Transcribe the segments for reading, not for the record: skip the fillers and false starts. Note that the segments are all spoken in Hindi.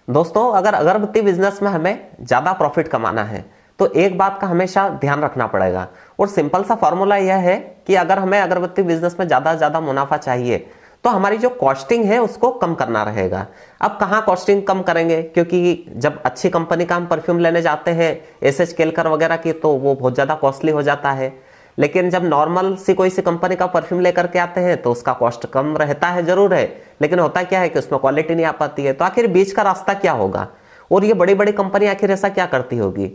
दोस्तों अगर अगरबत्ती बिजनेस में हमें ज्यादा प्रॉफिट कमाना है तो एक बात का हमेशा ध्यान रखना पड़ेगा, और सिंपल सा फॉर्मूला यह है कि अगर हमें अगरबत्ती बिजनेस में ज्यादा मुनाफा चाहिए तो हमारी जो कॉस्टिंग है उसको कम करना रहेगा। अब कहाँ कॉस्टिंग कम करेंगे, क्योंकि जब अच्छी कंपनी का हम परफ्यूम लेने जाते हैं एसएच केलकर वगैरह की, तो वो बहुत ज्यादा कॉस्टली हो जाता है। लेकिन जब नॉर्मल सी कोई सी कंपनी का परफ्यूम लेकर के आते हैं तो उसका कॉस्ट कम रहता है, जरूर है, लेकिन होता क्या है कि उसमें क्वालिटी नहीं आ पाती है। तो आखिर बीच का रास्ता क्या होगा, और ये बड़ी बड़ी कंपनी आखिर ऐसा क्या करती होगी।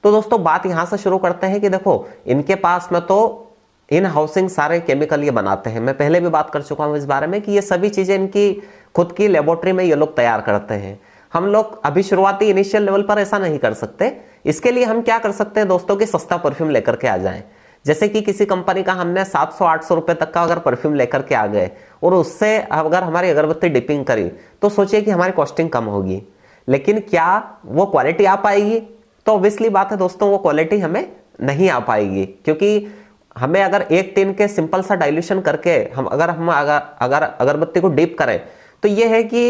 तो दोस्तों बात यहां से शुरू करते हैं कि देखो इनके पास में तो इन हाउसिंग सारे केमिकल ये बनाते हैं। मैं पहले भी बात कर चुका हूं इस बारे में कि ये सभी चीजें इनकी खुद की लेबोरेटरी में ये लोग तैयार करते हैं। हम लोग अभी शुरुआती इनिशियल लेवल पर ऐसा नहीं कर सकते। इसके लिए हम क्या कर सकते हैं दोस्तों, कि सस्ता परफ्यूम लेकर के आ जाएं। जैसे कि किसी कंपनी का हमने 700-800 रुपए तक का अगर परफ्यूम लेकर के आ गए और उससे अगर हमारी अगरबत्ती डिपिंग करी तो सोचिए कि हमारी कॉस्टिंग कम होगी, लेकिन क्या वो क्वालिटी आ पाएगी? तो ऑब्वियसली बात है दोस्तों, वो क्वालिटी हमें नहीं आ पाएगी, क्योंकि हमें अगर एक टिन के सिंपल सा डाइल्यूशन करके हम अगर अगरबत्ती को डीप करें तो ये है कि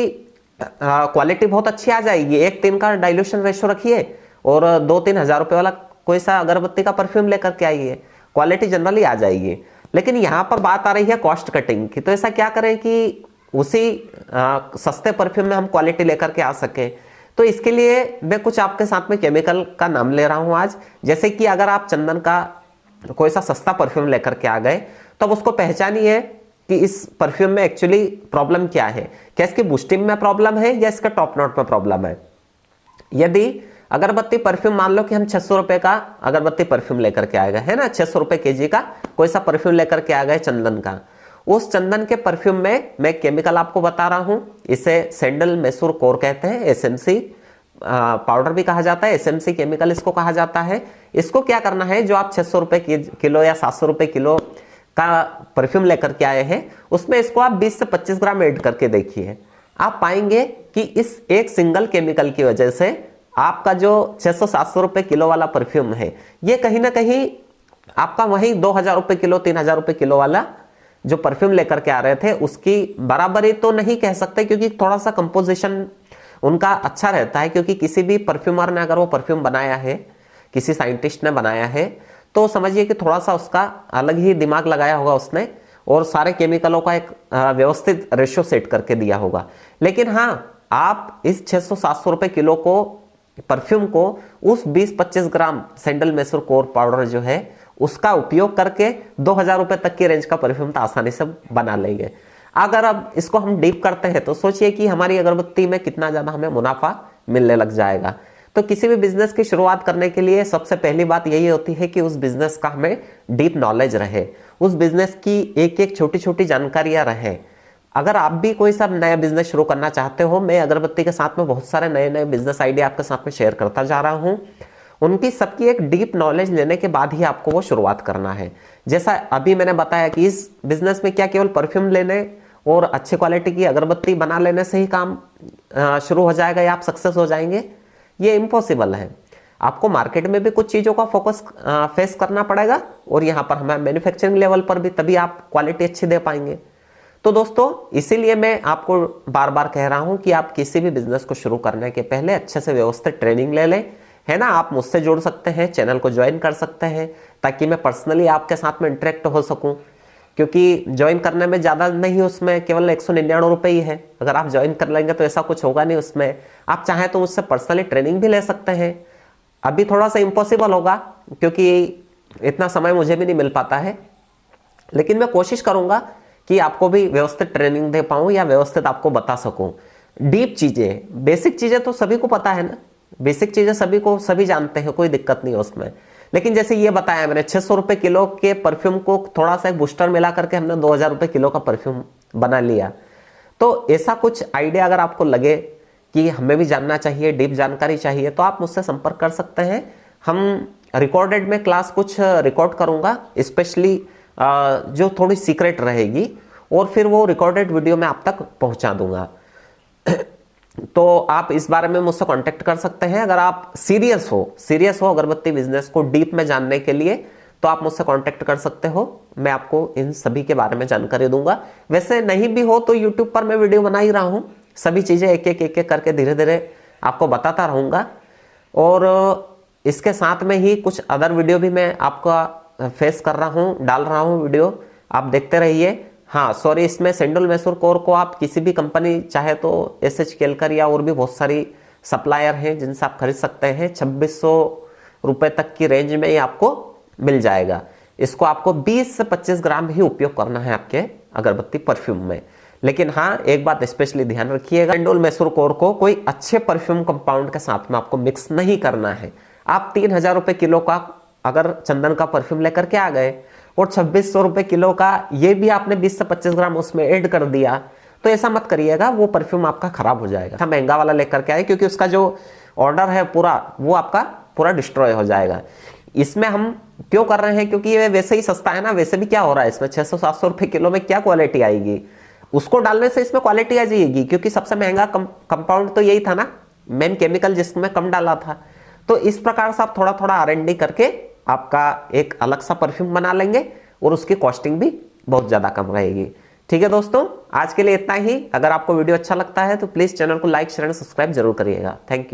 क्वालिटी बहुत अच्छी आ जाएगी। एक टिन का डाइल्यूशन रेशो रखिए और 2-3 हजार रुपए वाला कोई सा अगरबत्ती का परफ्यूम लेकर के आइए, क्वालिटी जनरली आ जाएगी। लेकिन यहां पर बात आ रही है कॉस्ट कटिंग की, तो ऐसा क्या करें कि उसी सस्ते परफ्यूम में हम क्वालिटी लेकर के आ सके। तो इसके लिए मैं कुछ आपके साथ में केमिकल का नाम ले रहा हूं आज। जैसे कि अगर आप चंदन का कोई सा सस्ता परफ्यूम लेकर के आ गए तो अब उसको पहचानिए कि इस परफ्यूम में एक्चुअली प्रॉब्लम क्या है। क्या इसकी बूस्टिंग में प्रॉब्लम है या इसका टॉप नोट में प्रॉब्लम है। यदि अगरबत्ती परफ्यूम, मान लो कि हम 600 रुपए का अगरबत्ती परफ्यूम लेकर के आ गए, है ना, 600 रुपए केजी का कोई सा परफ्यूम लेकर के आ गए चंदन का। उस चंदन के परफ्यूम में मैं केमिकल आपको बता रहा हूं, इसे सैंडल मैसूर कोर कहते हैं, एसएमसी पाउडर भी कहा जाता है, एसएमसी केमिकल इसको कहा जाता है। इसको क्या करना है, जो आप 600 रुपए किलो या 700 रुपए किलो का परफ्यूम लेकर के आए हैं उसमें इसको आप 20 से 25 ग्राम ऐड करके देखिए। आप पाएंगे कि इस एक सिंगल केमिकल की वजह से आपका जो 600-700 रुपए किलो वाला परफ्यूम है ये कहीं ना कहीं आपका वही 2000 रुपए किलो 3000 रुपए किलो वाला जो परफ्यूम लेकर के आ रहे थे उसकी बराबरी तो नहीं कह सकते, क्योंकि थोड़ा सा कंपोजिशन उनका अच्छा रहता है। क्योंकि किसी भी परफ्यूमर ने अगर वो परफ्यूम बनाया है, किसी साइंटिस्ट ने बनाया है, तो समझिए कि थोड़ा सा उसका अलग ही दिमाग लगाया होगा उसने, और सारे केमिकलों का एक व्यवस्थित रेशियो सेट करके दिया होगा। लेकिन हाँ, आप इस 600-700 रुपए किलो को परफ्यूम को उस 20-25 ग्राम सैंडल मैसूर कोर पाउडर जो है उसका उपयोग करके 2000 रुपए तक की रेंज का परफ्यूम तो आसानी से बना लेंगे। अगर अब इसको हम डीप करते हैं तो सोचिए कि हमारी अगरबत्ती में कितना ज्यादा हमें मुनाफा मिलने लग जाएगा। तो किसी भी बिजनेस की शुरुआत करने के लिए सबसे पहली बात यही होती है कि उस बिजनेस का हमें डीप नॉलेज रहे, उस बिजनेस की एक एक छोटी छोटी जानकारियां रहे। अगर आप भी कोई सा नया बिजनेस शुरू करना चाहते हो, मैं अगरबत्ती के साथ में बहुत सारे नए नए बिजनेस आइडिया आपके साथ में शेयर करता जा रहा हूं, उनकी सबकी एक डीप नॉलेज लेने के बाद ही आपको वो शुरुआत करना है। जैसा अभी मैंने बताया कि इस बिजनेस में क्या केवल परफ्यूम लेने और अच्छी क्वालिटी की अगरबत्ती बना लेने से ही काम शुरू हो जाएगा या आप सक्सेस हो जाएंगे, ये इम्पॉसिबल है। आपको मार्केट में भी कुछ चीजों का फोकस फेस करना पड़ेगा, और यहाँ पर हमें मैन्युफैक्चरिंग लेवल पर भी, तभी आप क्वालिटी अच्छी दे पाएंगे। तो दोस्तों इसीलिए मैं आपको बार बार कह रहा हूं कि आप किसी भी बिजनेस को शुरू करने के पहले अच्छे से व्यवस्थित ट्रेनिंग ले लें, है ना। आप मुझसे जुड़ सकते हैं, चैनल को ज्वाइन कर सकते हैं, ताकि मैं पर्सनली आपके साथ में इंटरेक्ट हो सकूं। क्योंकि ज्वाइन करने में ज्यादा नहीं, उसमें केवल 199 रुपए ही है। अगर आप ज्वाइन कर लेंगे तो ऐसा कुछ होगा नहीं उसमें। आप चाहें तो मुझसे पर्सनली ट्रेनिंग भी ले सकते हैं। अभी थोड़ा सा इम्पॉसिबल होगा क्योंकि इतना समय मुझे भी नहीं मिल पाता है, लेकिन मैं कोशिश करूंगा कि आपको भी व्यवस्थित ट्रेनिंग दे पाऊं या व्यवस्थित आपको बता सकूं। डीप चीजें, बेसिक चीजें तो सभी को पता है ना, बेसिक चीजें सभी जानते हैं, कोई दिक्कत नहीं है उसमें। लेकिन जैसे ये बताया मैंने, 600 रुपए किलो के परफ्यूम को थोड़ा सा एक बूस्टर मिला करके हमने 2000 रुपए किलो का परफ्यूम बना लिया। तो ऐसा कुछ आइडिया अगर आपको लगे कि हमें भी जानना चाहिए, डीप जानकारी चाहिए, तो आप मुझसे संपर्क कर सकते हैं। हम रिकॉर्डेड में क्लास कुछ रिकॉर्ड करूंगा, स्पेशली जो थोड़ी सीक्रेट रहेगी, और फिर वो रिकॉर्डेड वीडियो में आप तक पहुंचा दूंगा। तो आप इस बारे में मुझसे कांटेक्ट कर सकते हैं। अगर आप सीरियस हो अगरबत्ती बिजनेस को डीप में जानने के लिए, तो आप मुझसे कांटेक्ट कर सकते हो। मैं आपको इन सभी के बारे में जानकारी दूंगा। वैसे नहीं भी हो तो यूट्यूब पर मैं वीडियो बना ही रहा हूं, सभी चीजें एक एक करके धीरे धीरे आपको बताता रहूँगा। और इसके साथ में ही कुछ अदर वीडियो भी मैं आपका फेस कर रहा हूँ, डाल रहा हूँ वीडियो, आप देखते रहिए। हाँ सॉरी, इसमें सेंडुल मैसूर कोर को आप किसी भी कंपनी चाहे तो SH केलकर या और भी बहुत सारी सप्लायर हैं जिनसे आप खरीद सकते हैं। 2600 रुपये तक की रेंज में ये आपको मिल जाएगा। इसको आपको 20 से 25 ग्राम ही उपयोग करना है आपके अगरबत्ती परफ्यूम में। लेकिन हाँ, एक बात स्पेशली ध्यान रखिएगा, सेंडुल मैसूर कोर को कोई अच्छे परफ्यूम कंपाउंड के साथ में आपको मिक्स नहीं करना है। आप 3000 रुपये किलो का अगर चंदन का परफ्यूम लेकर के आ गए और 2600 रुपये किलो का ये भी आपने 20 से 25 ग्राम उसमें ऐड कर दिया, तो ऐसा मत करिएगा, वो परफ्यूम आपका खराब हो जाएगा। अच्छा महंगा वाला लेकर के आए, क्योंकि उसका जो ऑर्डर है पूरा वो आपका पूरा डिस्ट्रॉय हो जाएगा। इसमें हम क्यों कर रहे हैं, क्योंकि ये वैसे ही सस्ता है ना। वैसे भी क्या हो रहा है इसमें 600-700 रुपये किलो में क्या क्वालिटी आएगी, उसको डालने से इसमें क्वालिटी आ जाएगी, क्योंकि सबसे महंगा कंपाउंड तो यही था ना, मेन केमिकल जिसमें कम डाला था। तो इस प्रकार से आप थोड़ा थोड़ा R&D करके आपका एक अलग सा परफ्यूम बना लेंगे और उसकी कॉस्टिंग भी बहुत ज्यादा कम रहेगी। ठीक है दोस्तों, आज के लिए इतना ही। अगर आपको वीडियो अच्छा लगता है तो प्लीज चैनल को लाइक शेयर एंड सब्सक्राइब जरूर करिएगा। Thank you.